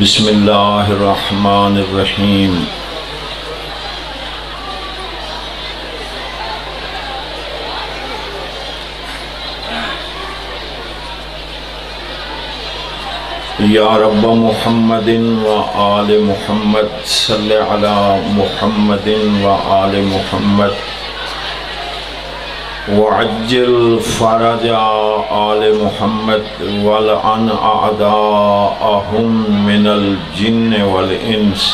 بسم اللہ الرحمن الرحیم۔ یا رب محمد و آل محمد صلی علی محمد و آل محمد وعجل فرج آل محمد ولعن اعداءهم من الجن والانس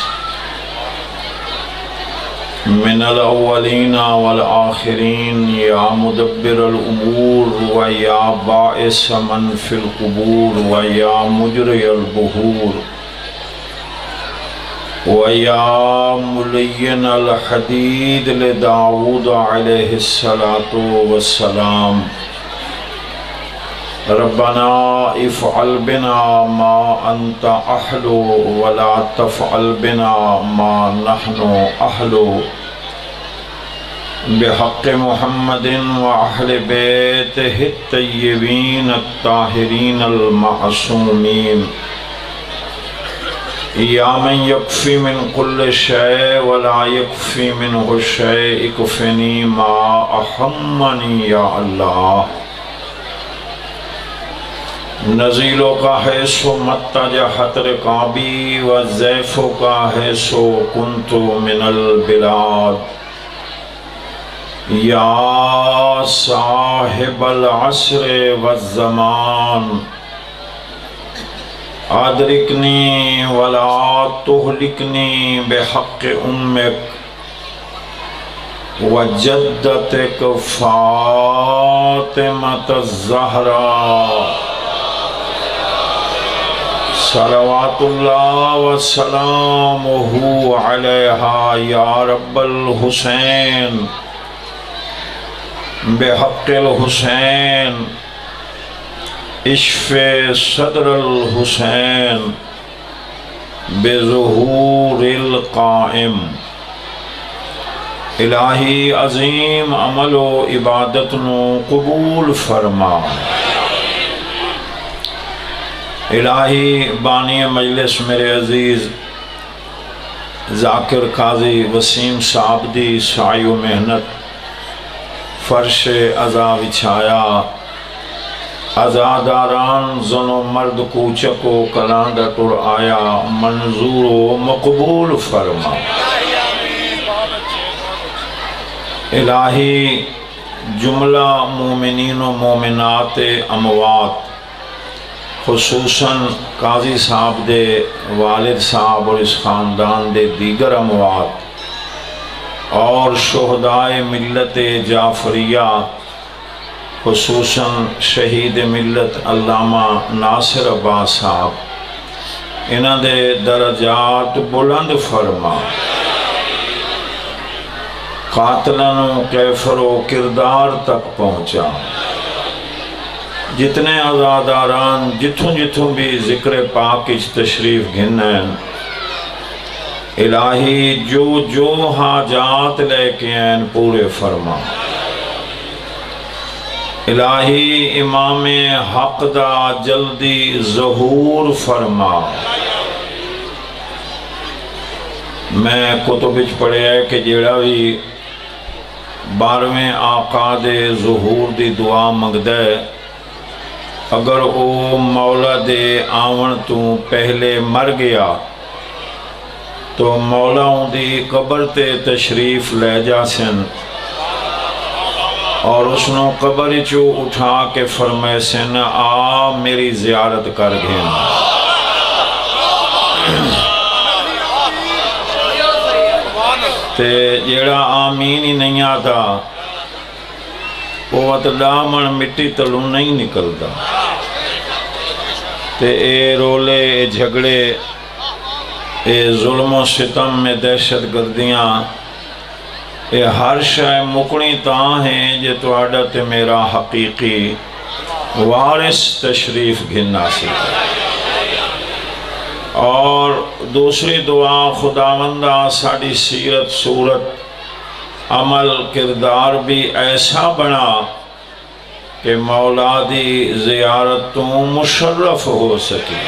من الاولین والآخرین یا مدبر الامور و یا باعث من فی القبور و یا مجری البحور وَيَا مُلِيِّنَ الْحَدِيدِ لِدَاوُودَ عَلَيْهِ الصَّلَاةُ وَالسَّلَامُ رَبَّنَا افْعَلْ بِنَا مَا أَنْتَ أَحْلُ وَلَا تَفْعَلْ بِنَا مَا نَحْنُ أَحْلُ بِحَقِّ مُحَمَّدٍ وَأَهْلِ بَيْتِهِ الطَّيِّبِينَ الطَّاهِرِينَ الْمَعْصُومِينَ یا من یکفی من کل شیء ولا یکفی منہ شیء اکفنی ما احمنی یا اللہ نزیلوں کا حیث متجہت رکابی و زیفوں کا حیث کنت من البلاد یا صاحب العصر والزمان ادرکنی ولا تہلکنی بحق امک وجدتک فاطمۃ الزہراء صلوات اللہ وسلامہ علیہا یا رب الحسین بحق الحسین اشف صدر الحسین بظہور القائم الہی عظیم عمل و عبادت نو قبول فرما الہی بانی مجلس میرے عزیز ذاکر قاضی وسیم صاحب دی سعی و محنت فرش عزا وچھایا عزاداران زن و مرد کوچک و کلاندہ ٹر آیا منظور و مقبول فرما الہی جملہ مومنین و مومنات اموات خصوصاً قاضی صاحب دے والد صاحب اور اس خاندان دے دیگر اموات اور شہدائے ملت جعفریہ خصوصاً شہید ملت علامہ ناصر عباس صاحب انہاں دے درجات بلند فرما قاتلانوں کیفر و کردار تک پہنچا جتنے عزاداران جتھوں بھی ذکر پاک اچ تشریف گھنیں الہی جو حاجات لے کے ہیں پورے فرما الہی امام حق دا جلدی ظہور فرما میں کتب وچ پڑھیا ہے کہ جیڑا بھی 12ویں آقا دے ظہور دی دعا منگدا ہے اگر او مولا دے آون تو پہلے مر گیا تو مولا ان دی قبر تے تشریف لے جا سن اور اس نے قبر چو اٹھا کے فرمائے سن آ میری زیارت کر گئے تے جیڑا آمین ہی نہیں آتا وہ اتدامن مٹی تلو نہیں نکلتا تے اے رولے اے جھگڑے اے ظلم و ستم میں دہشت گردیاں اے ہر شے مکنی تاں ہیں جے تو عادت میرا حقیقی وارث تشریف گھننا سکتا اور دوسری دعا خداوندہ ساڑی سیرت صورت عمل کردار بھی ایسا بنا کہ مولا دی زیارت تو مشرف ہو سکی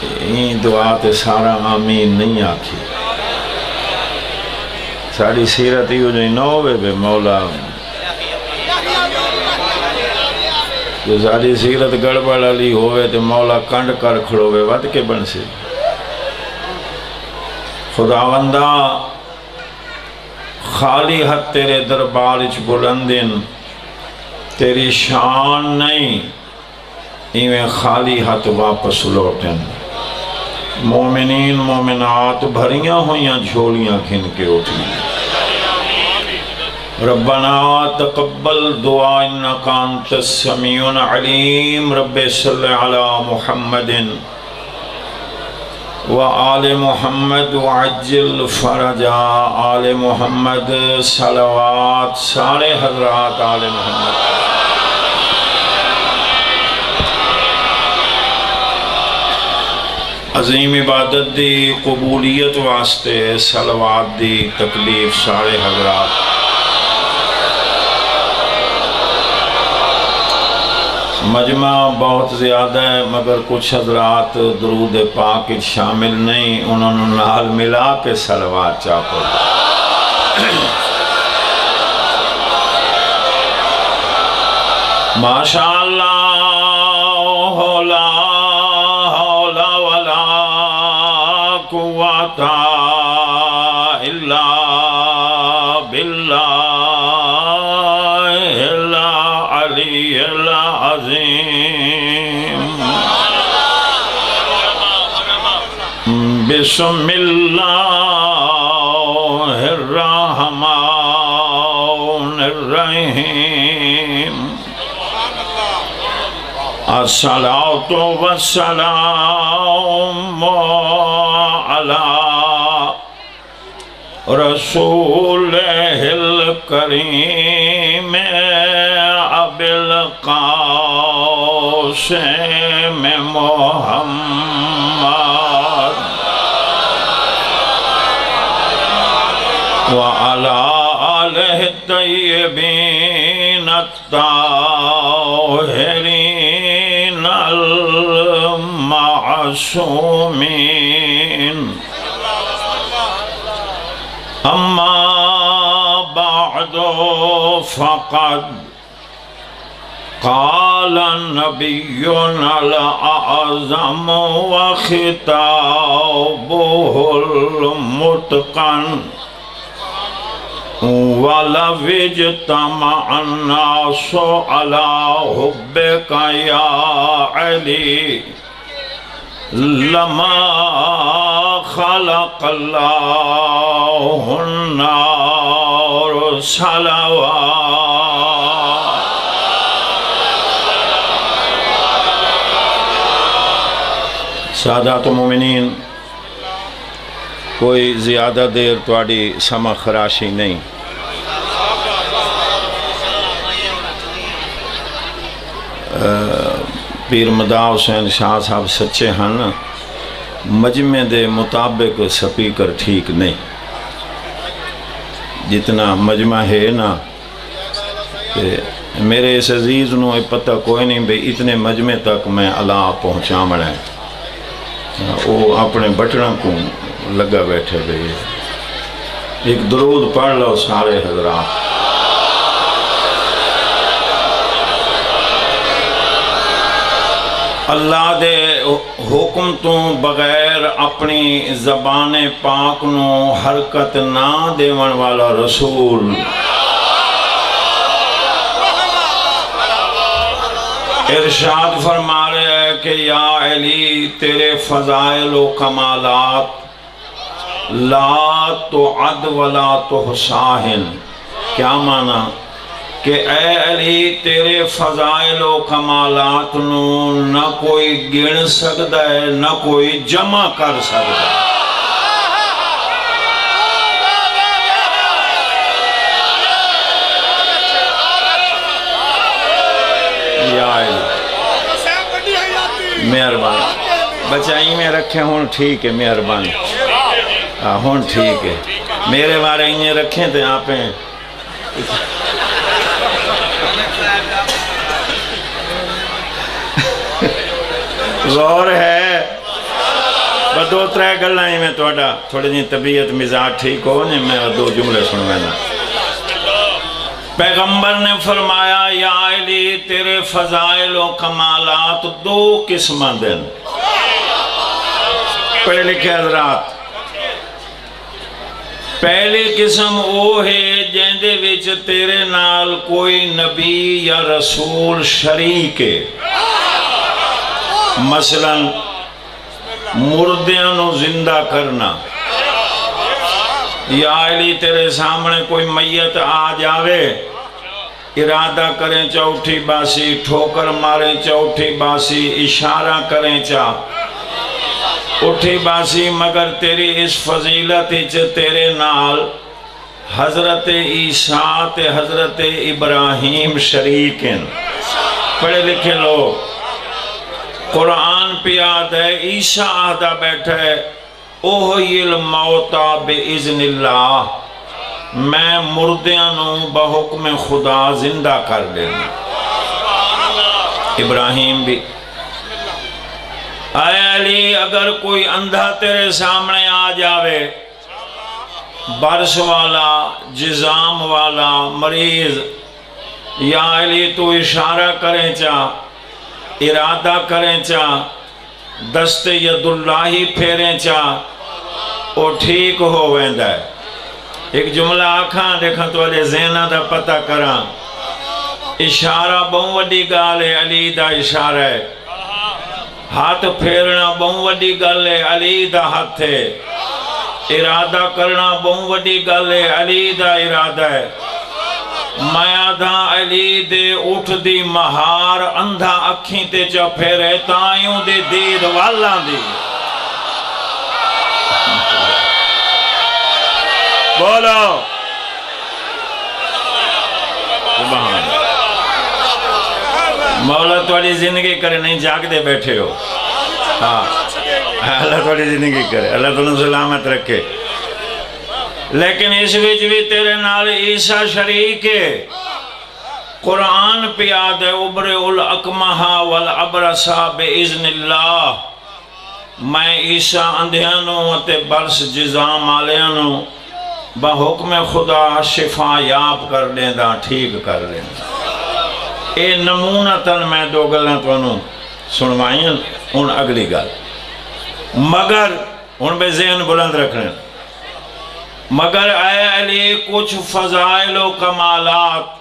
این دعا تے سارا آمین نہیں آکھی ساری سیرت ہی ہو جائے نہ ہوئے بے مولا جو ساری سیرت گڑبڑ علی ہوئے تے مولا کنڈ کر کھڑوے ود کے بن سے خداوندہ خالی ہاتھ تیرے دربار اچ بلندن تیری شان نہیں ایویں خالی ہاتھ واپس لوٹن مومنین مومنات بھریاں ہویاں جھولیاں کھن کے اٹھیں ربنا تقبل دعا انکا انت السمیع العلیم رب صلی علی محمد وآل محمد وعجل فرجا آل محمد صلوات سارے حضرات آل محمد عظیم عبادت دی قبولیت واسطے صلوات دی تکلیف سارے حضرات مجمع بہت زیادہ ہے مگر کچھ حضرات درود پاک شامل نہیں انہوں نے نال ملا کے صلوات چاہتے ماشاءاللہ لا حول ولا قوة الا باللہ العلی العظیم بسم اللہ الرحمن الرحیم الصلاة والسلام علی رسول الکریم ابی القاسم محمد وعلى آلہ الطیبین الطاہرین المعصومین اما بعد فقد قال نبينا الأعظم وخطابه المتقن ولو اجتمع الناس على حبك يا علي لما خلق الله النار صلوات سادات و مومنین کوئی زیادہ دیر تواڈی سما خراشی نہیں پیر مدا حسین شاہ صاحب سچے ہن مجمع دے مطابق سپیکر ٹھیک نہیں جتنا مجمع ہے نا میرے اس عزیز نو پتہ کوئی نہیں بھئی اتنے مجمع تک میں اللہ پہنچا مڑا ہے وہ اپنے بٹنوں کو لگا بیٹھے بھئی ایک درود پڑھ لو سارے حضرات اللہ دے حکم تو بغیر اپنی زبان پاک نو حرکت نہ دیون والا رسول ارشاد فرما رہے ہیں کہ یا علی تیرے فضائل و کمالات لا تعد ولا تحصاہن کیا معنی کہ اے علی تیرے فضائل و کمالات نو نہ کوئی گن سکتا ہے نہ کوئی جمع کر سکتا ہے یا علی مہربان بچائی میں رکھیں ہون ٹھیک ہے مہربان ہون ٹھیک ہے میرے بارے انہیں رکھیں تو یہاں پہ غور ہے دو ترے گلاں ہی میں تھوڑی جی طبیعت مزاج ٹھیک ہو نہیں میں دو جملے سن میں نا پیغمبر نے فرمایا یا علی تیرے فضائل و کمالات دو قسم دن پڑھے لکھے حضرات پہلی قسم وہ ہے جن دے وچ تیرے نال کوئی نبی یا رسول شریک ہے مثلا مردیاں نو زندہ کرنا یا علی تیرے سامنے کوئی میت آ جاوے ارادہ کریں چا اٹھی باسی ٹھوکر ماریں چا اٹھی باسی اشارہ کریں چا اٹھی باسی مگر تیری اس فضیلت تیرے نال حضرت عیسیٰ تے حضرت ابراہیم شریکن پڑھے لکھے لوگ قرآن پہ یاد ہے عیسیٰ آدھا بیٹھا ہے اوہی الموتا بِإِذْنِ اللہ میں مردیاں نو بحکم خدا زندہ کر دینا ابراہیم بھی اے علی اگر کوئی اندھا تیرے سامنے آ جاوے برس والا جزام والا مریض یا علی تو اشارہ کریں چا ارادہ کریں چا دست ید اللہ ہی پھیریں چا وہ ٹھیک ہو ویندہ ہے ایک جملہ آکھاں دیکھاں تو علی زینہ دا پتہ کراں اشارہ بہن وڈی گال ہے علی دا اشارہ ہے ہاتھ پھیرنا بہن وڈی گال ہے علی دا ہاتھ ہے ارادہ کرنا بہن وڈی گال ہے علی دا ارادہ ہے میں آدھا علی دے اٹھ دی مہار اندھا اکھیں تے چا پھیرے تائیوں دے دید والا دی بولو مولا تھوڑی زندگی کرے نہیں جاگ دے بیٹھے ہو ہاں اللہ تھوڑی زندگی کرے اللہ تعالیٰ سلامت رکھے لیکن اس وچ بھی تیرے نال عیسیٰ شریک ہے قرآن پہ یاد ہے ابرئ الاکمہ والابرص بِإِذْنِ اللہ میں عیسیٰ اندھیانوں تے برس جزام آلیانوں بحکم خدا شفا یاب کر دیں دا ٹھیک کر دیں اے نمونتاً میں دو گلیں تو انہوں سنوائیں ان اگلی گل مگر ان بے ذہن بلند رکھنے مگر اے علی کچھ فضائل و کمالات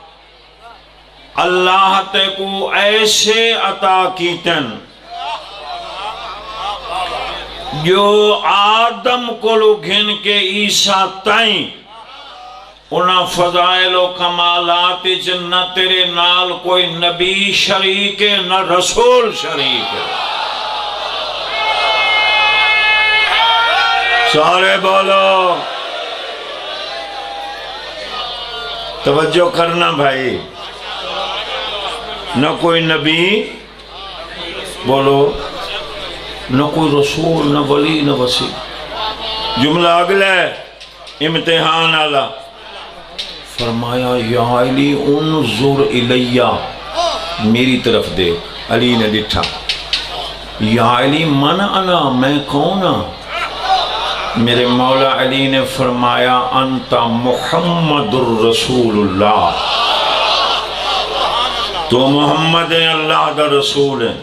اللہ تے کو ایسے عطا کیتن جو آدم کو گھن کے عیسیٰ تائیں انہاں فضائل و کمالات نہ تیرے نال کوئی نبی شریک ہے نہ رسول شریک ہے سارے بولو توجہ کرنا بھائی نہ کوئی نبی بولو نہ کوئی رسول نہ ولی نہ وسیع جملہ اگلا ہے امتحان آلہ فرمایا یا علی انظر الیہ میری طرف دیکھ علی نے ڈٹھا یا علی من انا میں کون میرے مولا علی نے فرمایا انت محمد الرسول اللہ تو محمد اللہ دا رسول ہے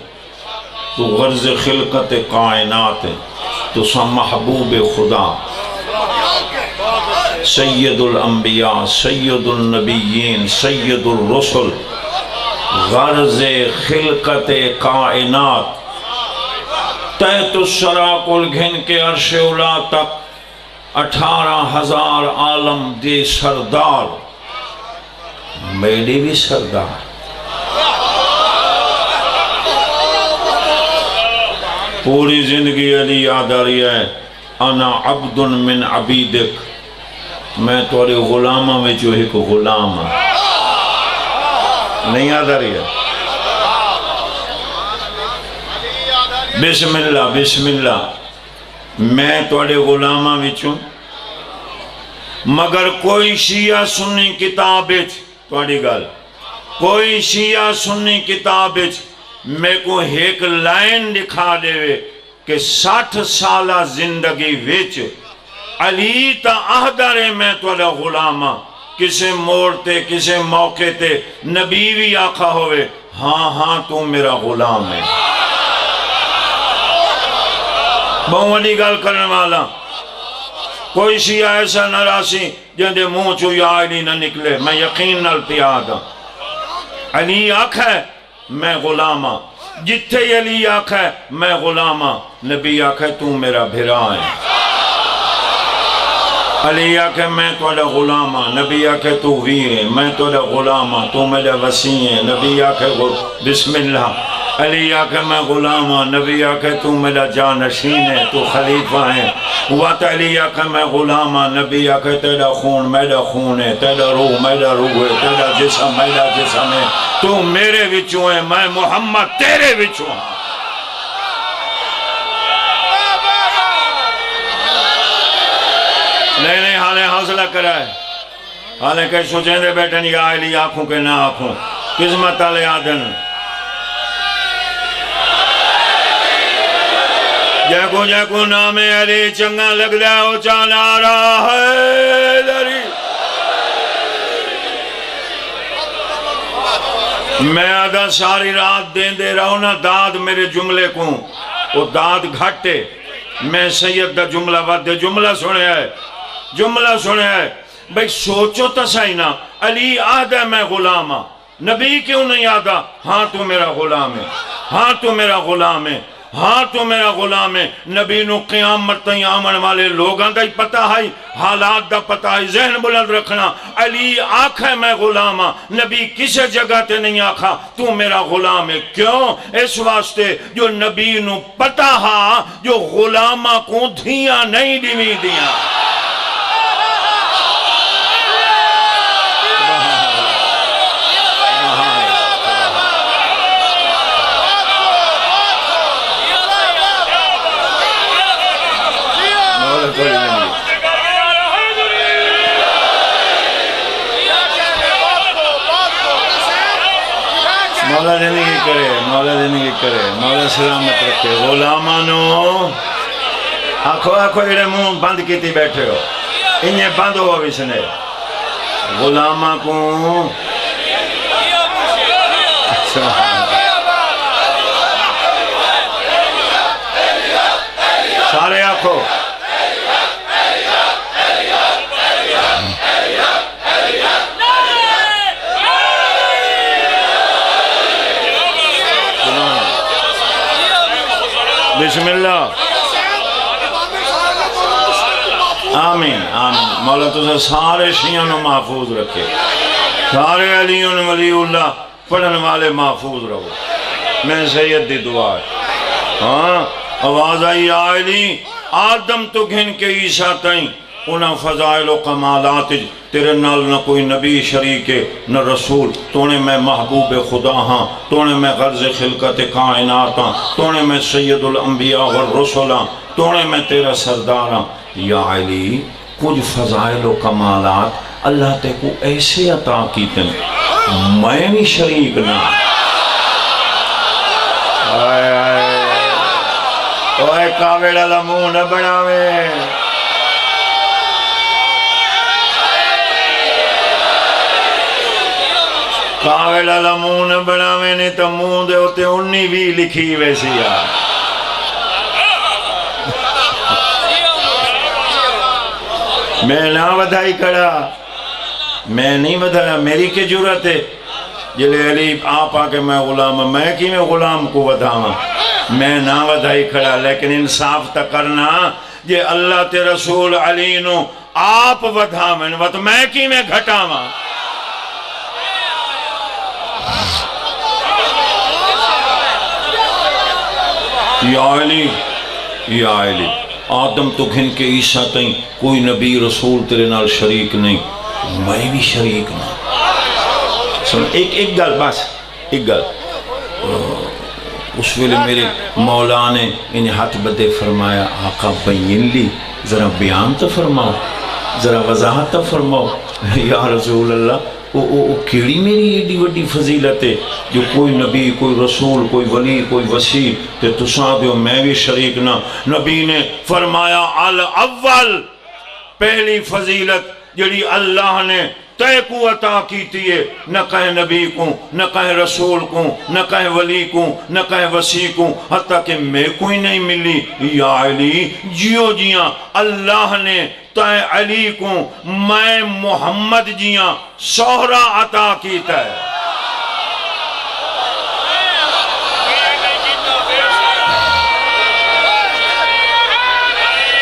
تو غرض خلقت کائنات ہے تو سا محبوب خدا سید الانبیاء سید النبیین سید الرسل غرض خلقت کائنات تحت السرا کل گھن کے عرش اولا تک 18,000 عالم دے سردار میرے بھی سردار پوری زندگی علی یاد آ رہی ہے انا عبد من عبیدک میں تھوڑے غلامہ میں جو ایک غلام نہیں یاد آ رہی ہے بسم اللہ میں تھوڑے غلامہ میں چوں مگر کوئی شیعہ سنی کتاب تھوڑی گل کوئی شیعہ سنی کتاب میں کو ایک لائن دکھا دے کہ 60 سالہ زندگی وچ علی تا آہدر میں توڑا غلامہ کسے موڑ تے کسے موقع تے نبی بھی آکھا ہوئے ہاں ہاں تو میرا غلام ہے بہت بڑی گل کرنے والا کوئی شیعہ ایسا نہ راسی جندے منہ چو یا علی نہ نکلے میں یقین نال پیادا علی آکھا ہے میں غلامہ جتھے علی آکھا ہے میں غلامہ نبی آکھا ہے تو میرا بھرا ہے علی آکھے میں توڑا غلامہ نبی آکھے تو ویر ہے میں توڑا غلامہ تو میرا وسیع ہے نبی آکھے بسم اللہ علی آکھے میں غلامہ نبی آکھے تو میرا جانشین ہے تو خلیفہ ہے وقت علی آکھے میں غلامہ نبی آکھے تیرا خون میرا خون ہے تیرا روح میرا روح ہے تیرا جسم میرا جسم ہے تو میرے وچوں ہے میں محمد تیرے وچوں ہوں نہیں حالے حوصلہ کرا ہے حالے کئی سوچیں دے بیٹھن یا علی آنکھوں کے نہ آنکھوں قسمت آلے آدن جیکو نام علی چنگا لگ دیا ہو چانا رہا ہے دری میں آدھا ساری رات دین دے رہا ہوں نا داد میرے جملے کو وہ داد گھٹے میں سید دا جملہ ود جملہ سنے ہے بھئی سوچو تسائینا علی آدھا میں غلامہ نبی کیوں نہیں آدھا ہاں تو میرا غلام ہے ہاں تو میرا غلام ہے ہاں تو میرا غلام ہے نبی نو قیامت تائیں آمن والے لوگاں دا ہی پتہ ہے حالات دا پتہ ہے ذہن بلند رکھنا علی آکھا ہے میں غلامہ نبی کسے جگہ تے نہیں آکھا تو میرا غلام ہے کیوں اس واسطے جو نبی نو پتہ ہے جو غلامہ کو دھیاں نہیں دیوی دیاں مولا زندگی کرے مولا سلامت رکھے غلامانو آنکھو جڑے منہ بند کیتی بیٹھے ہو انہیں بند ہو بھی سنے غلامہ کو سارے آنکھو بسم اللہ آمین آمین مولا تجھے سارے شیعوں محفوظ رکھے سارے علیوں ولی اللہ پڑھن والے محفوظ رہو میں سید دی دعا ہے ہاں آواز آئی آئلی آدم تو گھن کے عیسیٰ تائیں انہاں فضائل و کمالات تیرے نال نہ کوئی نبی شریک نہ رسول تونے میں محبوب خدا ہاں تونے میں غرض خلقت کائنات ہاں تونے میں سید الانبیاء والرسول ہاں تونے میں تیرا سردار ہاں یا علی کچھ فضائل و کمالات اللہ تے کو ایسے عطا کیتے ہیں میں بھی شریک نہ اوہ کاوڑا لمو نہ بڑھاوے کاوڑا لمو نہ بڑھاوے نہیں تو منہ دے ہوتے انہی بھی لکھی ویسی آ میں نہ بدھائی کھڑا میں نہیں بدھایا میری کی جرات ہے جلے علی آپ آکے میں غلام میں کی میں غلام کو بدھاواں میں نہ بدھائی کھڑا لیکن انصاف تا کرنا یہ اللہ تے رسول علی نو آپ بدھاویں وقت میں کی میں گھٹاواں یا علی آدم تو گھن کے عیسیٰ تائیں کوئی نبی رسول تیرے نال شریک نہیں میں بھی شریک نہیں سن ایک گل بس ایک گل اس ویلے میرے مولا نے انہیں ہاتھ بدے فرمایا آقا بین لی ذرا بیان تو فرماؤ ذرا وضاحت تو فرماؤ یا رسول اللہ کیڑی میری ایڈی وڈی فضیلت ہے جو کوئی نبی کوئی رسول کوئی ولی کوئی وسیع تے تساں دیو میں بھی شریک نہ. نبی نے فرمایا الاول پہلی فضیلت جڑی اللہ نے تے کو عطا کیتی ہے نہ کہیں نبی کو نہ کہیں رسول کو نہ کہیں ولی کو نہ کہیں وسیع کو حتیٰ کہ میں کوئی نہیں ملی. یا علی جیو جیاں اللہ نے تے علی کو میں محمد جیاں شہرہ عطا کیتا ہے.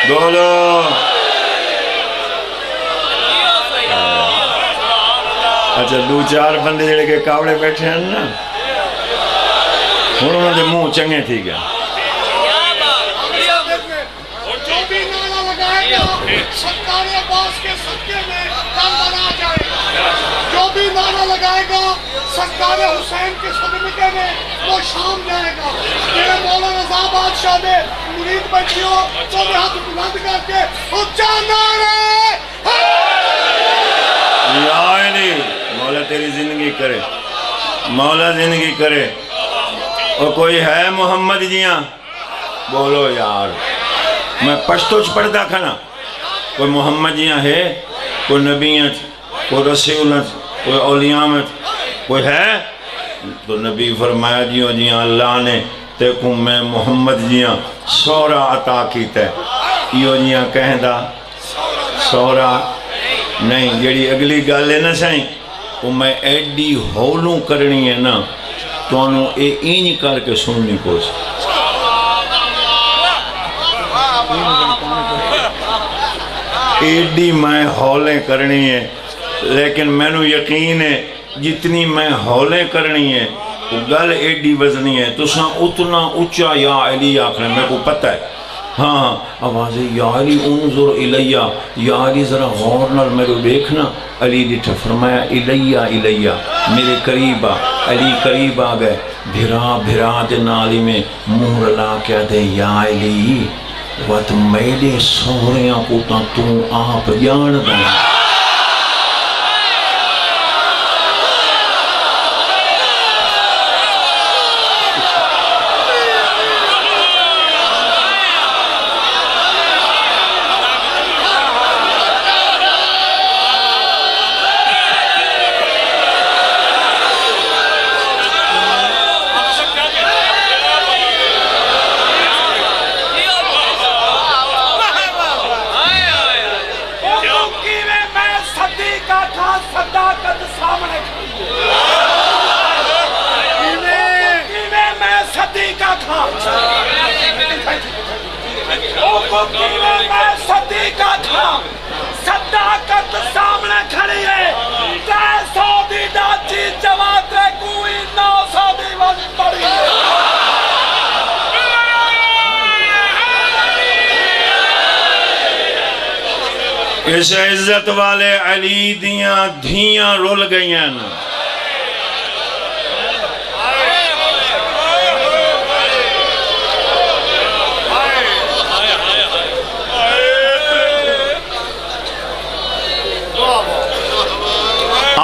بولو اچھا دو چار بندے جڑے کے کاوڑے بیٹھے ہیں نا انہوں نے منہ چنگے تھی گیا. جو بھی نعرہ لگائے گا سرکار عباس کے صدقے میں کربلا جائے گا. جو بھی نعرہ لگائے گا سرکار حسین کے صدقے میں وہ شام جائے گا. میرے مولا رضا بادشاہ نے مرید بچیوں تو ہاتھ بلند کر کے اونچا نعرہ یا علی مولا تیری زندگی کرے مولا زندگی کرے. اور کوئی ہے محمد جیاں بولو یار میں پشتو چ پڑھتا کھنا کوئی محمد جیاں ہے کوئی نبیت کوئی رسولت کوئی اولیامت کوئی ہے تو نبی فرمایا جیوں جیاں اللہ نے تے کو میں محمد جیاں سورہ عطا کیتا ہے. یہ جیاں کہیں دا سورہ نہیں جڑی اگلی گل ہے نا سائیں وہ میں ایڈی ہولوں کرنی ہے نا تو انہوں اینی کر کے سننی کوش ایڈی میں ہولیں کرنی ہے لیکن میں نو یقین ہے جتنی میں ہولیں کرنی ہے وہ گل ایڈی وزنی ہے تو ساں اتنا اچھا یا علی آخر میرے کو پتہ ہے. ہاں آوازیں یا علی انظر الیہ یا علی ذرا غور نال میرے دیکھنا. علی ڈٹھا فرمایا الیہ الیہ میرے قریب آ. علی قریب آ گئے بھرا بھرا دے نالی میں منہ رلا کیا دے یا علی وقت میرے سوریاں کو تو آپ جان دیں. صداقت سامنے کھڑی ہے 300 دی ڈاچی جواب دے کوئی 900 دی وزن پڑی ہے. اس عزت والے علی دیاں دھیاں رول گئیاں نا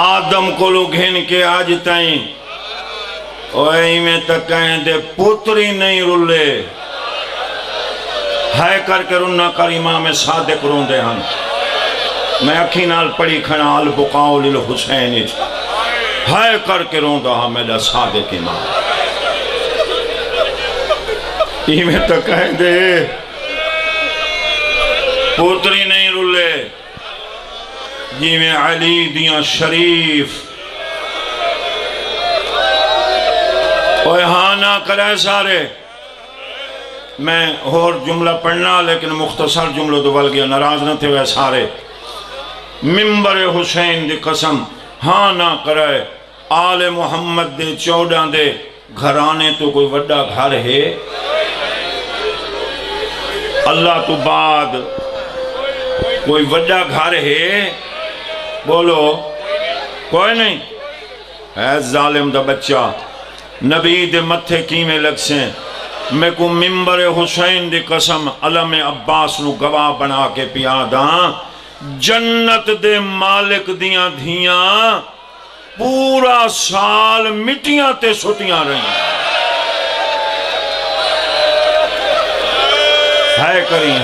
آدم کو لوگ گھن کے آج تائیں اوہی میں تک کہیں دے پتری نہیں رولے ہے کر کے رنہ کر امام صادق رون دے ہم میں اکھی نال پڑی کھنا البقاء للحسین ہے کر کے رون دا میرا صادق امام. یہ میں تک کہیں دے پتری نہیں رولے جی میں علی دیاں شریف اوہ ہاں نہ کرے سارے. میں اور جملہ پڑھنا لیکن مختصر جملہ دوبل گیا ناراض نہ تھے وہ سارے. ممبر حسین دی قسم ہاں نہ کرے آل محمد دے 14 دے گھرانے تو کوئی وڈا گھر ہے اللہ تو بعد کوئی وڈا گھر ہے بولو کوئی نہیں ہے. ظالم دا بچہ نبی دے متھے کیمیں لگ سے میں کو ممبر حسین دی قسم علم عباس نو گواہ بنا کے پیاداں جنت دے مالک دیاں دھیاں پورا سال مٹیاں تے سٹیاں رہی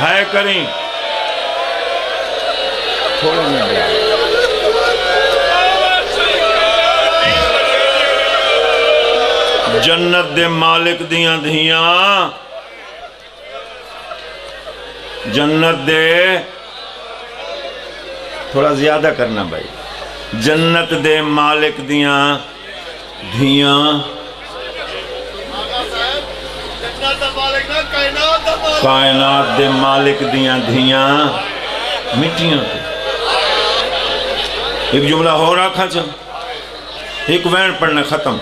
ہے کریں تھوڑے میں جنت دے مالک دیاں دھیاں جنت دے تھوڑا زیادہ کرنا بھائی جنت دے مالک دیاں دھیاں کائنات دے مالک دیاں دھیاں مٹیاں تے ایک جملہ ہو رکھا چاہ ایک وین پڑھنے ختم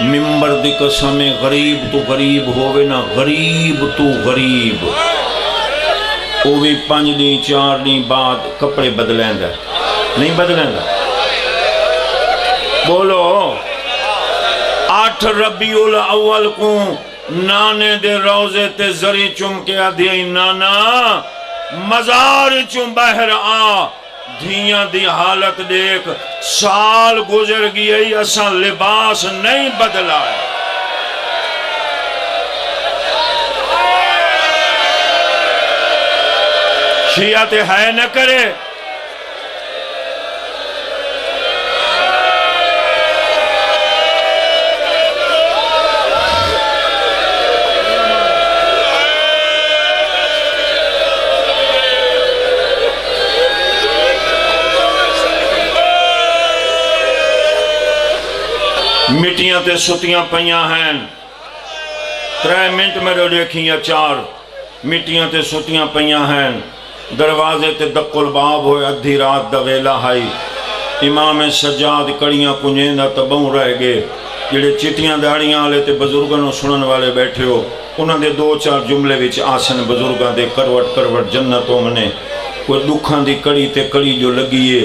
ممبر دی قسم غریب تو غریب ہوئے نا غریب تو غریب وہ بھی 5 دن 4 دن بعد کپڑے بدلیں دا نہیں بدلیں دا بولو 8 ربیع الاول کو نانے دے روزے تے زری چم کے آدھی نانا مزار چم باہر آ دھیاں دی حالت دیکھ سال گزر گئی اساں لباس نہیں بدلا ہے شیعہ تے ہے نہ کرے مٹیاں تے ستیاں پہیاں ہیں 3 منٹ میرے دیکھیں یا 4 مٹیاں تے ستیاں پہیاں ہیں دروازے تے دق الباب ہوئے ادھی رات دا ویلا ہائی امام سجاد کڑیاں کنجیندہ تبوں رہ گئے جڑے چٹیاں داڑیاں آلے تے بزرگنوں سنن والے بیٹھے ہو انہوں نے 2-4 جملے وچ آسن بزرگاں دے کروٹ جنتوں منے کوئی دکھاں دی کڑی تے کڑی جو لگیے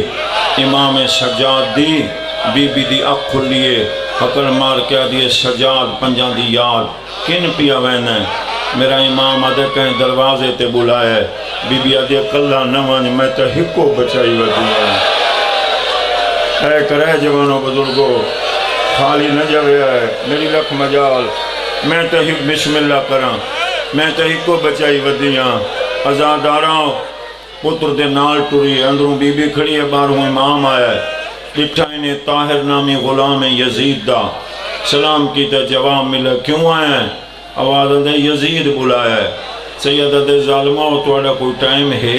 امام سجاد دی بی بی دی اکھ کھلیے حقل مار کیا دیئے سجاد پنجان دی یاد کن پیا وین ہے میرا امام آدھے کہیں دروازے تے بلائے بی بی آدھے کلہ نوانی میں تے ہکو بچائی ودی اے کرے جوانوں بزرگو خالی نہ جوے ہے میری لکھ مجال میں تے ہک بسم اللہ کراں میں تے ہکو بچائی ودی ازاداراں پتر دے نال ٹوری اندروں بی بی کھڑی ہے باروں امام آیا ہے لٹھا انہیں طاہر نامی غلام یزید دا سلام کی تے جواب ملا کیوں آئے ہیں آواز دے یزید بلایا ہے سید دے ظالمہ توڑا کوئی ٹائم ہے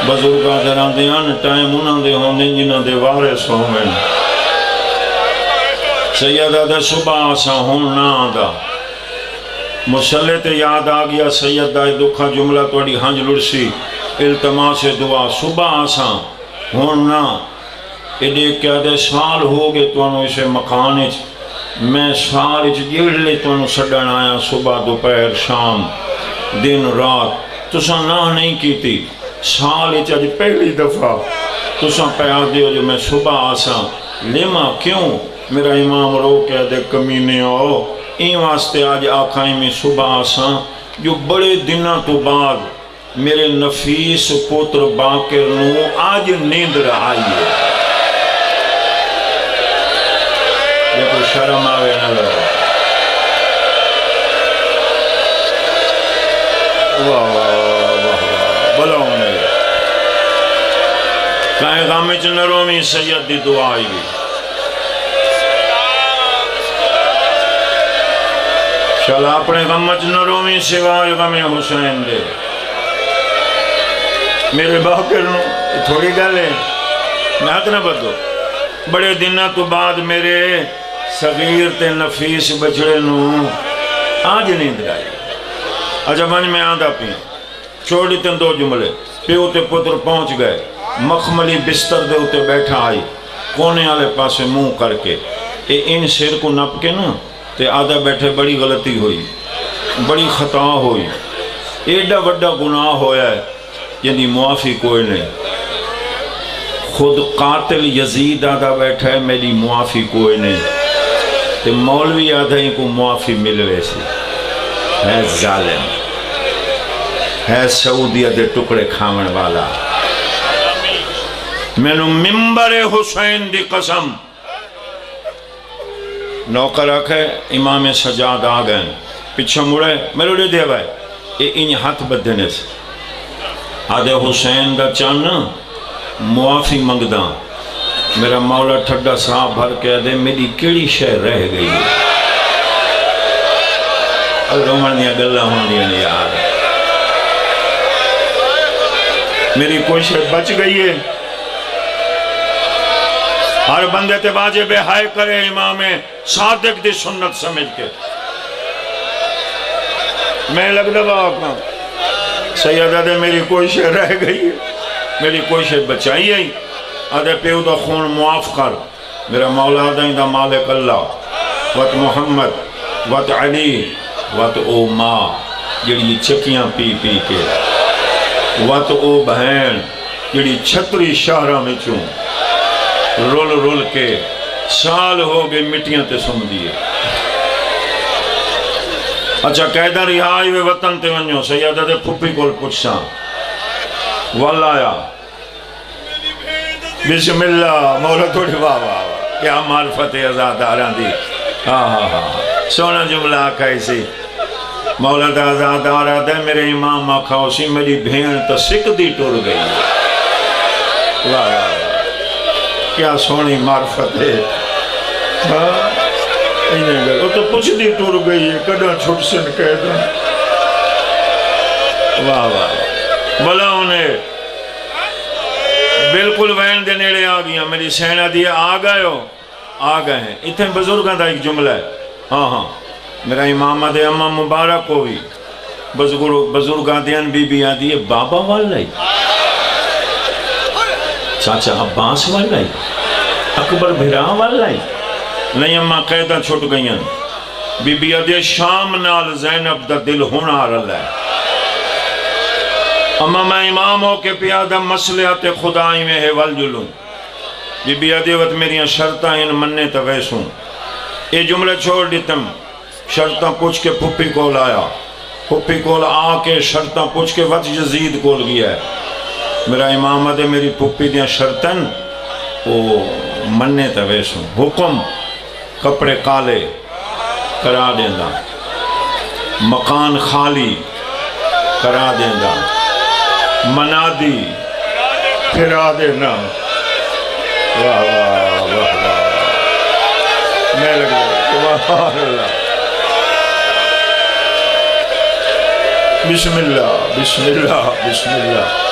بزرگاں دے راندیان ٹائم انہاں دے ہوندے جنہاں دے وارث ہومن سید دے صبح آسا ہون نہ آدھا مسلح تے یاد آگیا سید دے دکھا جملہ توڑی ہنج لڑسی التماس دعا صبح آسا ہون نہ ایڈے کیا دے سال ہو گئے تو انہوں اسے مکانچ میں سال اچھ جیڑ لے تو انہوں سڑن آیا صبح دوپہر شام دن رات تو سا نہ نہیں کی تھی سال اچھ اج پہلی دفعہ تو سا پیار دیو جو میں صبح آسا لیما کیوں میرا امام رو کیا دے کمینے آؤ این واسطے آج آقائیں میں صبح آسا جو بڑے دنہ تو بعد میرے نفیس پوتر باکر نو آج نیند رہائی ہے یہ کوئی شرم آوے نہ لگا واہ واہ واہ بلاؤں نے کہیں غامچ نرومی سید دی دعائی بھی شالا اپنے غامچ نرومی سوائے غم حسین دے میرے باکر نو تھوڑی گلے میں ہاتھ نہ بدو بڑے دنہ تو بعد میرے صغیر تے نفیس بچڑے نو آج نیند آئی اچھا بھائی میں آدھا پی چھوڑی تن 2 جملے پیو تے پتر پہنچ گئے مخملی بستر دے ہوتے بیٹھا آئی کونے آلے پاسے منہ کر کے ان سیر کو نپ کے نا تے آدھا بیٹھے بڑی غلطی ہوئی بڑی خطا ہوئی ایڈا وڈا گناہ ہویا ہے یعنی معافی کوئی نہیں خود قاتل یزید آدھا بیٹھا ہے میری معافی کوئی نہیں تے مولوی آدھا ہی کو معافی ملوے سی ہے ظالم ہے سعودیہ دے ٹکڑے کھامن والا میں نو ممبر حسین دی قسم نوکر آکھے امام سجاد آ گئے پچھا مڑے میرے لئے دے بھائی یہ انہیں ہاتھ بدھنے سے آدھے حسین دا چان معافی منگدہ میرا مولا ٹھڈا صاحب بھر کے آدھے میری کیڑی شہر رہ گئی رومن دیا گلہ ہوں دیا نہیں یار میری کوئی شہر بچ گئی ہے ہر بندے تے واجب ہائے کرے امام صادق دی سنت سمجھ کے میں لگ دبا آکھا سیدہ دے میری کوئی شہر رہ گئی ہے میری کوئی شہر بچائی ہے آدھے پیو دا خون معاف کر میرا مولا دائیں دا مالک اللہ وات محمد وات علی وات او ماں جڑی چکیاں پی پی کے وات او بہن جڑی چھتری شہرہ میں چوں رول رول کے سال ہو گئے مٹیاں تے سن دیئے اچھا قیدہ رہائی وے وطن تے ونیو سیدہ دے پھپی کول پچھا واللہ آیا بسم اللہ مولا توڑی واہ واہ واہ کیا معرفت ازاد آران دی سونا جملہ آکھا اسی مولا دا ازاد آرہ دے میرے امام آکھا اسی میری بھین تا سکھ دی ٹور گئی واہ واہ کیا سونی معرفت ہے وہ تو پچھ دی ٹور گئی ہے کڑا چھوٹ سن قیدہ واہ واہ بلا انہیں بالکل وین دے نیڑے آ گیا میری سینہ دیا آ گئے ہیں اتنے بزرگاں دا ایک جملہ ہے ہاں میرا امام دے امام مبارک ہوئی بزرگاں دیان بی بی آدھی ہے بابا والائی چاچا عباس والائی اکبر بھرا والائی نہیں اماں قیدہ چھوٹ گئیں بی بی آدھی ہے شام نال زینب دا دل ہونا رہا ہے اما میں امام ہو کے پیادہ مسئلہت خدائی میں ہے والجلوں بی بی عدیوت میری شرطہ ان مننے تویسوں یہ جملے چھوڑ دیتم شرطہ پوچھ کے پھپی کول آیا پھپی کول آ کے شرطہ پوچھ کے وقت یزید کول گیا ہے میرا امام دے میری پھپی دیا شرطن وہ مننے تویسوں حکم کپڑے کالے کرا دیندہ مکان خالی کرا دیندہ منادی پھرا دینا واہ واہ واہ واہ میں لگ رہا سبحان اللہ بسم اللہ بسم اللہ بسم اللہ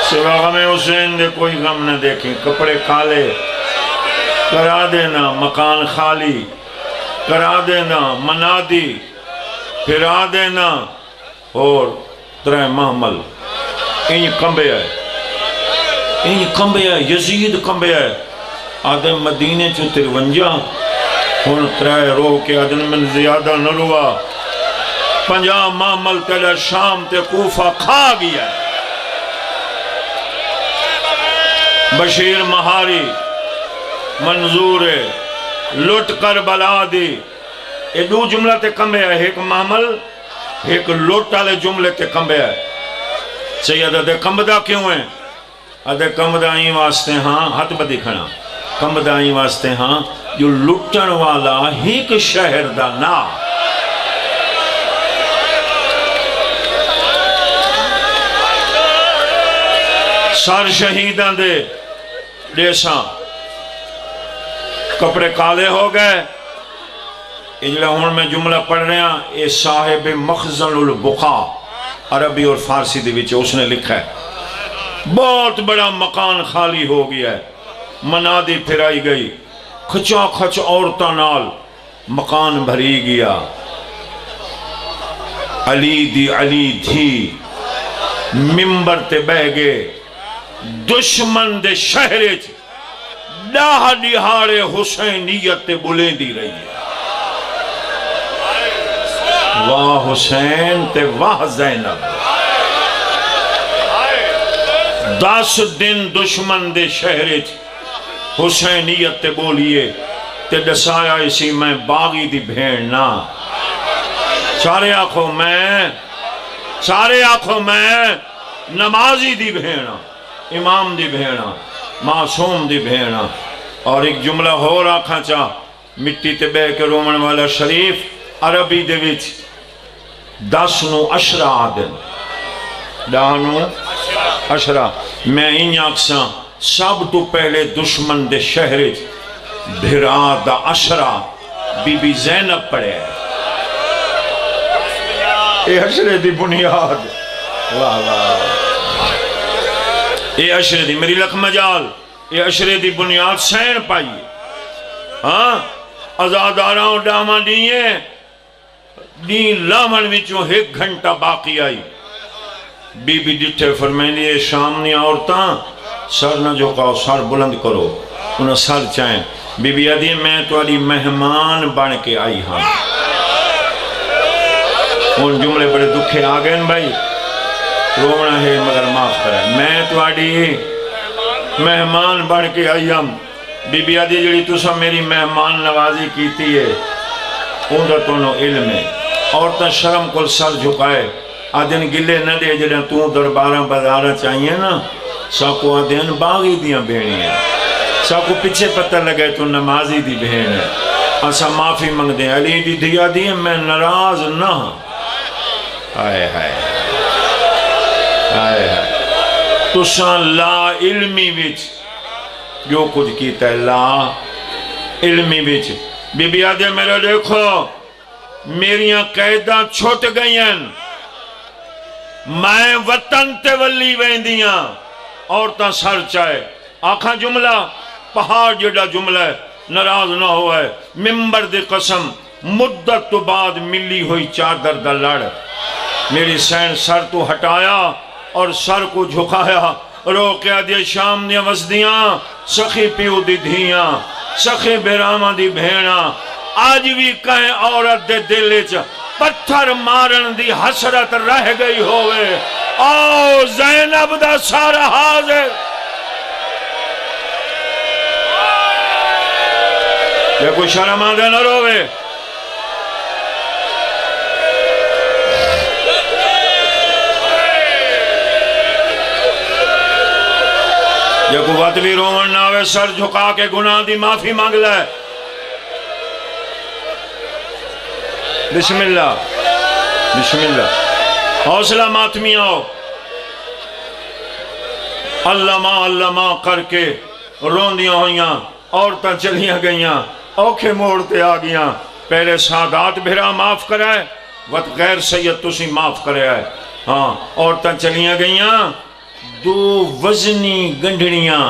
سوا غم حسین دے کوئی غم نہ دیکھیں کپڑے کالے کرا دینا مکان خالی کرا دینا منادی پھرا دینا اور ترے محمل این کمبے ہے یزید کمبے ہے آدم مدینے چو 53 ہن ترائے روح کے آدم من زیادہ نہ روا 50 معامل تیلے شام تے کوفہ کھا گیا ہے بشیر مہاری منظور لٹ کر بلا دی یہ دو جملہ تے کمبے ہے ایک معامل ایک لٹ والے جملے تے کمبے ہے سیدہ دے کمبدہ کیوں ہیں ادھے کمبدہ ہی واسطے ہاں ہاتھ بدی کھنا کمبدہ ہی واسطے ہاں جو لٹن والا ایک شہر دا نا سار شہیدان دے دیساں کپڑے کالے ہو گئے اجلہ ہون میں جملہ پڑھ رہے ہیں اے صاحب مخزن البقا عربی اور فارسی دے وچ اس نے لکھا ہے بہت بڑا مکان خالی ہو گیا ہے منادی پھرائی گئی کھچا کھچ عورتاں نال مکان بھری گیا علی تھی ممبر تے بہ گئے دشمن دے شہرے ڈاہ ڈیہارے حسینیت تے بلیں دی رہی ہے واہ حسین تے واہ زینب 10 دن دشمن دے شہرے حسینیت تے بولیے تے دسایا اسی میں باغی دی بھیڑنا سارے آنکھوں میں نمازی دی بھیڑنا امام دی بھیڑنا معصوم دی بھیڑنا اور ایک جملہ ہو رکھا چاہ مٹی تے بہ کے رومن والا شریف عربی دے وچ 10 نو اشرا آدن 10 نو اشرا میں انہیں اکساں سب تو پہلے دشمن دے شہر بھرا دا اشرا بی بی زینب پڑے اے اشرے دی بنیاد واہ واہ اے اشرے دی میری لکھ مجال اے اشرے دی بنیاد سین پائیے ہاں ازاداراں ڈاما دیئے دین لامن وچوں 1 گھنٹہ باقی آئی بی بی ڈٹھے فرمائیں دیئے شامنی عورتاں سر نہ جھکاؤ سر بلند کرو انہاں سر چاہیں بی بی آدھی میں تو آدھی مہمان بن کے آئی ہاں ان جملے بڑے دکھے آگئے بھائی رونا ہے مگر معاف کرے میں تو آدھی مہمان بن کے آئی ہم بی بی آدھی جڑی تسا میری مہمان نوازی کیتی ہے ان کا تونو علم ہے عورتاں شرم کل سر جھکائے آدھن گلے نہ دے جڑا تو درباراں بازارہ چاہیے نا ساکو آدھن باغی دیاں بھیڑی ہیں ساکو پیچھے پتہ لگے تو نمازی دی بہن ہے اسا معافی منگ دیں علی دی دیا دی میں ناراض نہ آئے ہائے آئے ہائے تساں لا علمی وچ جو کچھ کیتا ہے لا علمی وچ بی بی آدھے میرے دیکھو میریاں قیداں چھوٹ گئی ہیں میں وطن تے ولی ویندیاں عورتاں سر چاہے آنکھاں جملہ پہاڑ جڑا جملہ ہے ناراض نہ ہوا ہے ممبر دے قسم مدت تو بعد ملی ہوئی چادر دا لڑ میری سین سر تو ہٹایا اور سر کو جھکایا رو کیا دیا شام دیا وزدیاں سخی پیو دی دھیاں سخی بیرامہ دی بھینا آج بھی کہیں عورت دے دلے چا پتھر مارن دی حسرت رہ گئی ہوئے آؤ زینب دا سارا حاضر یہ کوئی شرم آدھے نہ روے یہ کوئی وطوی رومن ناوے سر جھکا کے گناہ دی معافی مانگ لے بسم اللہ بسم اللہ حوصلہ ماتمی آؤ اللہ کر کے روندیاں ہوئیاں عورتاں چلیاں گئیاں اوکھے موڑتے آگیاں پہلے سادات بھرا معاف کرائے وقت غیر سید تسی معاف کرائے ہاں عورتاں چلیاں گئیاں 2 وزنی گنڈھڑیاں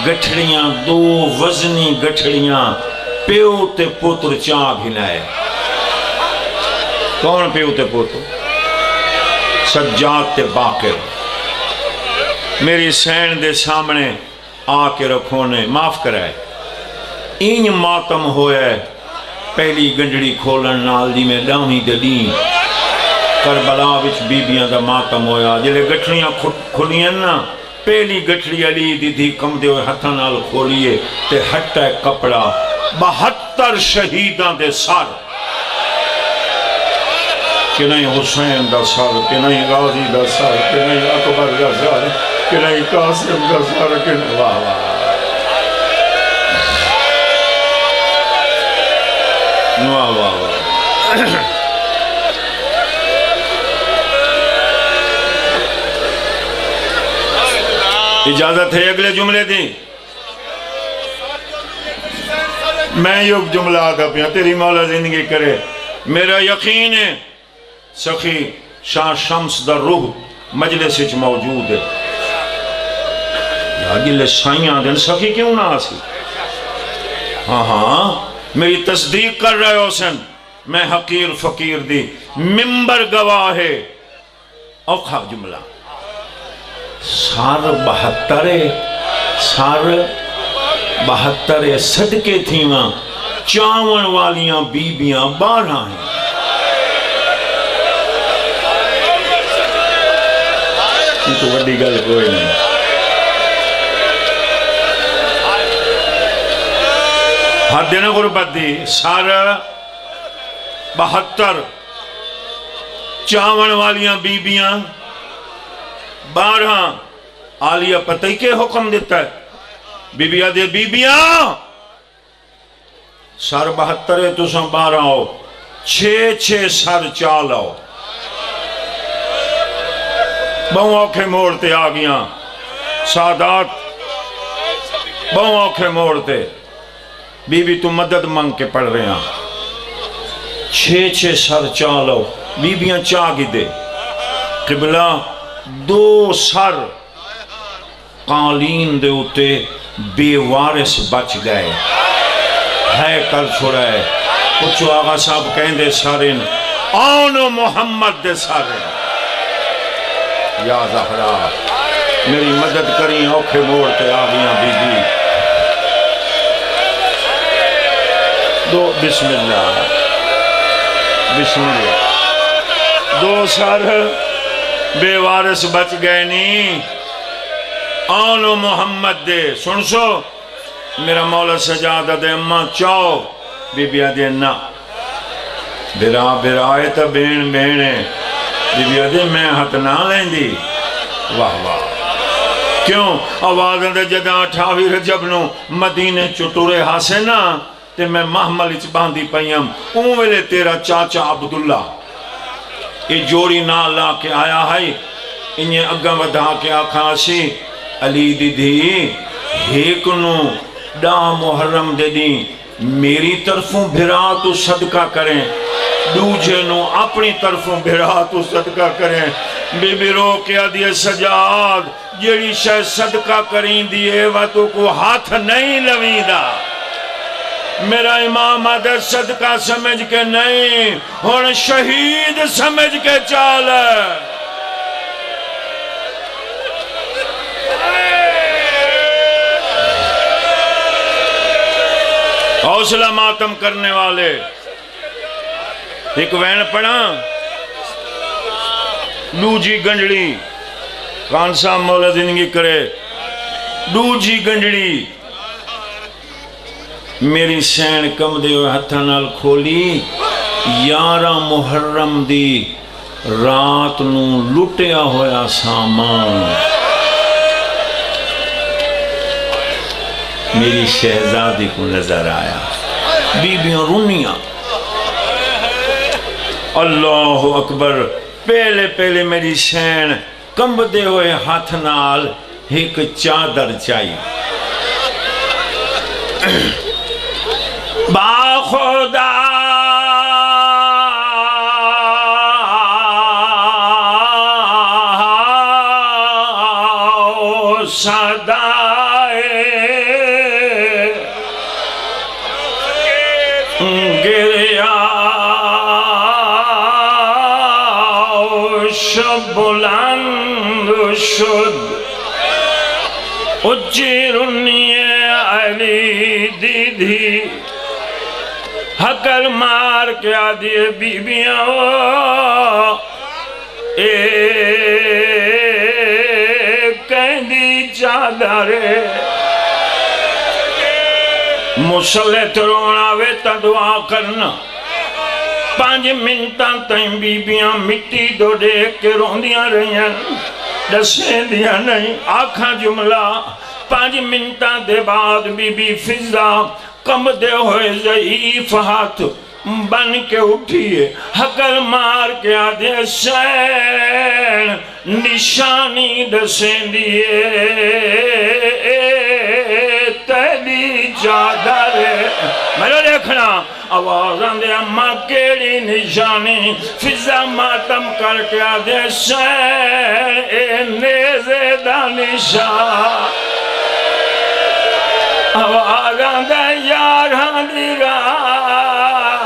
گٹھڑیاں 2 وزنی گٹھڑیاں پیو تے پوتر چاہ گھنائے کون پیو تے پوتر سجاد تے باقر میری سین دے سامنے آ کے رکھو نے معاف کرائے این ماتم ہوئے پہلی گنڈڑی کھولن نال دی میں ڈامی دلین کربلا وچ بیبیاں دا ماتم ہویا جلے گٹھڑیاں کھولیاں نا پہلی گٹھڑی علی دی دی کم دے ہوئے ہتھاں نال کھولیے تے ہٹا کپڑا 72 شہیداں دے سار کہ نہیں حسین دا سار کہ نہیں غازی دا سار کہ نہیں اکبر دا سار کہ نہیں قاسم دا سار کہ نہیں واہ واہ واہ واہ واہ اجازت ہے اگلے جملے دی میں یک جملہ آگا پیا تیری مولا زندگی کرے میرا یقین ہے سخی شاہ شمس دا روح مجلس وچ موجود ہے یا گلے سائیاں دن سخی کیوں نہ آسی ہاں میری تصدیق کر رہے ہو سن میں حقیر فقیر دی ممبر گواہ ہے اوکھا جملہ سار 72 صدقے تھیں وہاں چاون والیاں بیبیاں 12 ہیں یہ تو بڑی گل کوئی نہیں حد دینا غربت دی سارا 72 چاون والیاں بیبیاں 12 آلیہ پتہ ہی کے حکم دیتا ہے بیبیاں دے بیبیاں سر 72 تساں 12 ہو 6 سر چال آؤ بہوں اوکھے موڑتے آ گیا سادات بہوں اوکھے موڑتے بی بی تو مدد منگ کے پڑھ رہے ہیں 6 سر چال آؤ بی بیاں چاہ گی دے قبلہ 2 سر قالین دے ہوتے بے وارث بچ گئے ہے کر چھوڑا ہے کچھ آغا صاحب کہیں دے سارن آنو محمد دے سارن یا زہرا میری مدد کریں اوکھے موڑتے آگیاں بی بی دو بسم اللہ 2 سر بے وارث بچ گئے نہیں آنو محمد دے سن سو میرا مولا سجادہ دے اماں چاو بی بی آدھے نا برائے تا بین بینے بی بی آدھے میں ہاتھ نہ لیں دی واہ واہ کیوں آوازیں دے جدہ 28 رجب نو مدینے چٹورے ہاسے نا تے میں محمل اچ باندھی پئیم ویلے تیرا چاچا عبداللہ یہ جوڑی نہ لا کے آیا ہے انہیں اگا ودھا کے آکھا سی علی دی دی ایک نو ڈا محرم دے دی میری طرفوں بھرا تو صدقہ کریں دوجے نو اپنی طرفوں بھرا تو صدقہ کریں بی بی رو کیا دیئے سجاد جیڑی شاہ صدقہ کریں دیئے واتو کو ہاتھ نہیں لویں دا میرا امام آدھے صدقہ سمجھ کے نہیں اور شہید سمجھ کے چال ہے حوصلہ ماتم کرنے والے ایک وین پڑھا دوجی گنجڑی خان صاحب مولا زندگی کرے دوجی گنجڑی میری سین کم دے ہوئے ہتھا نال کھولی 11 محرم دی رات نو لٹیا ہویا سامان میری شہزادی کو نظر آیا بیبیاں رونیاں اللہ اکبر پہلے میری سین کم دے ہوئے ہاتھ نال ایک چادر چاہیے با خدا صدائے گریا شب بلند شد اچھی رنی علی دیدھی حقل مار کے آدھے بیبیاں کہندی چادر مسلح ترونا ویتا دعا کرنا 5 منٹاں تائیں بیبیاں مٹی دو دیکھ کے روندیاں رہیاں دسیں دیا نہیں آکھاں جملہ 5 منٹاں دے بعد بی بی فضا کم دے ہوئے ضعیف ہاتھ بن کے اٹھئے حقل مار کے آدھے سین نشانی دسیں دیئے تیلی چادر میرے دیکھنا آوازاں دے اماں کیڑی نشانی فضا ماتم کر کے آدھے سین اے نیزے دا نشان آوازاں دے یاراں دی رات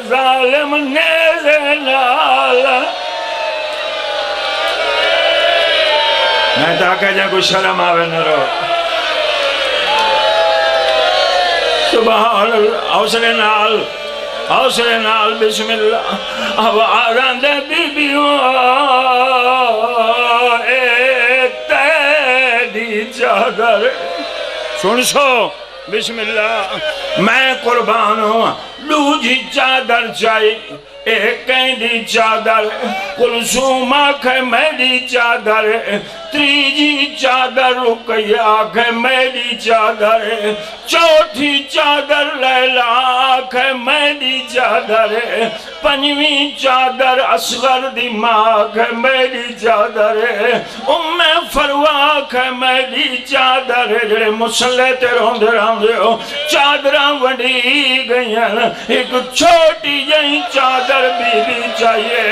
ظالم نیزے نال میں تاکہ جا کوئی شرم آوے نہ رو سبحان اللہ حوصلے نال بسم اللہ آوازاں دے بیبیوں اے تیری چادر سن سو بسم اللہ میں قربان ہوں دوجی چادر چاہی ایک کہندی چادر کلثوم آکھے میری چادر تیجی چادر رقیہ آکھے میری چادر ہے، چوتھی چادر لیلا آکھے میری چادر ہے، پنجویں چادر اصغر دی ماں آکھے میری چادر ہے، فروہ آکھے میری چادر ہے۔ جڑے مسلح تے روندے روندے ہو چادراں وڈی گئیں، ایک چھوٹی جہی چادر بی چاہیے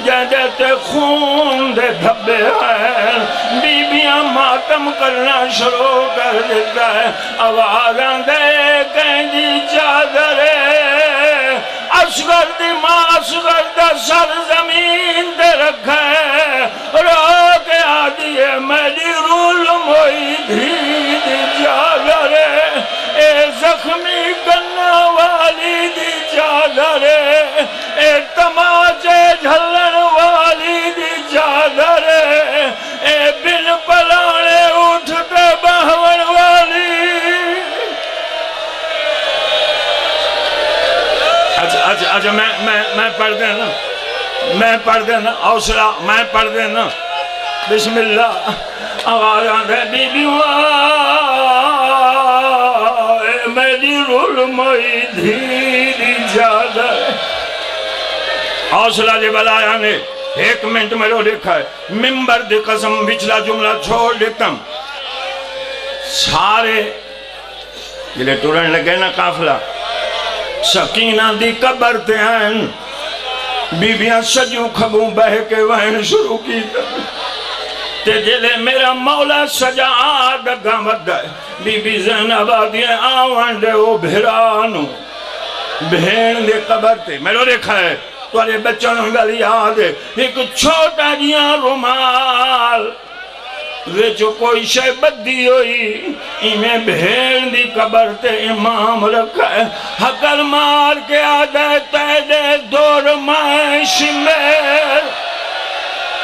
جہدے تے خون دے دھبے ہیں۔ بیبیاں ماتم کرنا شروع کر دیتا ہے، آوازاں دے کہیں دی چادر ہے، اصغر دی ماں اصغر دا سر زمین دے رکھا ہے، رو کے آدھی ہے میری رول موئی دھی دی چادر ہے، اے زخمی گنہ والی دی چادر ہے، اے تماچے جھلن والی دی چادر ہے، اے بن پلانے اٹھتے بہون والی۔ اچھا میں پڑھ دینا، میں پڑھ دینا، حوصلہ میں پڑھ دینا، بسم اللہ۔ آواز آندھے بی بیوں آئے میری رول موئی دھی چادر، حوصلہ دے بلایا نے 1 منٹ میں رو لکھا ہے، ممبر دی قسم بچلا جملہ چھوڑ دیتا ہوں۔ سارے جلے ٹورن لگے نا قافلہ سکینہ دی قبر تے ہیں، بیبیاں سجوں کھگوں بہ کے وہن شروع کی تے جلے میرا مولا سجا دگاں ودائے، بی بی زینب آدھیں آوان دے او بھرانو بہن دے قبر تے میں رو دیکھا ہے توارے بچوں گل یاد ہے، ایک چھوٹا جیاں رومال ویچو کوئی شے بدی ہوئی، میں بھین دی قبر تے امام رکھا ہے، حقل مار کے آدھے تیدے دور میں شمیر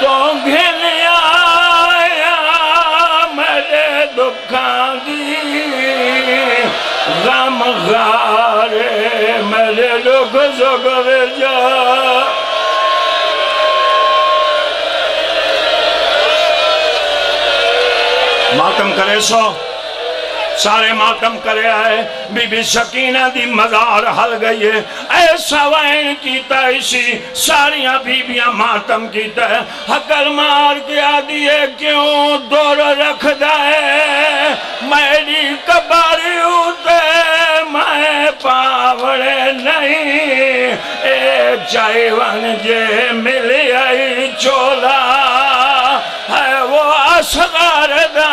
تو گھن آیا میرے دکھاں دی غم غارے میرے لوگ زگر جا۔ ماتم کرے سو سارے ماتم کرے آئے، بی بی سکینہ دی مزار حل گئی ہے، ایسا وین کیتا اسی ساریاں بیبیاں ماتم کیتا ہے، حقل مار کیا دیئے کیوں دور رکھ دائے میری کباری ہوتے میں پاوڑے نہیں، اے چائیوان جے ملی آئی چولا ہے وہ اصغر دا